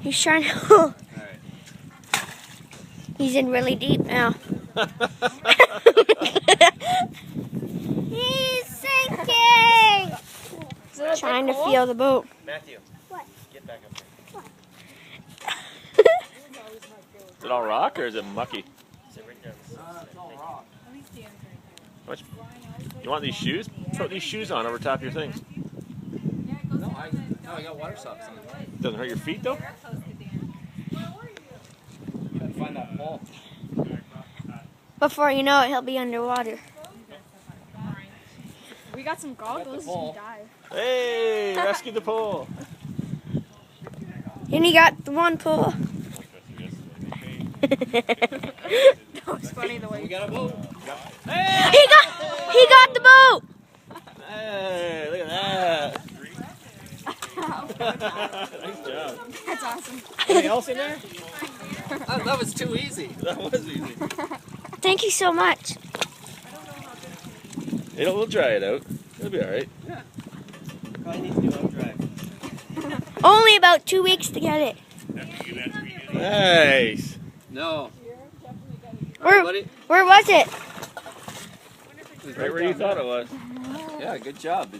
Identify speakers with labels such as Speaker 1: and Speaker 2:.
Speaker 1: He's trying to.
Speaker 2: All right.
Speaker 1: He's in really deep now. He's sinking. Trying to feel the boat.
Speaker 2: Matthew.
Speaker 3: What?
Speaker 2: Get back up there.
Speaker 3: What?
Speaker 4: Is it all rock or is it mucky?
Speaker 2: Sit right down.
Speaker 5: It's all rock.
Speaker 4: What? You want these shoes? Put these shoes on over top of your things.
Speaker 5: No, I got water socks on.
Speaker 4: Doesn't hurt your feet though?
Speaker 5: Gotta find that pole.
Speaker 1: Before you know it, he'll be underwater.
Speaker 6: We got some goggles
Speaker 5: pole.
Speaker 6: to dive.
Speaker 4: Hey, rescue the pole.
Speaker 1: And he got the one pull.
Speaker 6: That was funny the way
Speaker 5: We got a boat.
Speaker 4: Hey,
Speaker 1: He got the boat.
Speaker 4: hey, look at that. Nice job.
Speaker 6: That's awesome.
Speaker 4: Anything else in there?
Speaker 5: That was too easy.
Speaker 4: That was easy.
Speaker 1: Thank you so much.
Speaker 4: We'll dry it out. It'll be all right.
Speaker 2: Probably needs to do out drive.
Speaker 1: Only about 2 weeks to get it.
Speaker 4: Nice.
Speaker 5: No.
Speaker 1: Where
Speaker 5: Buddy.
Speaker 1: was it?
Speaker 4: Right where you thought it was.
Speaker 5: Yeah, good job.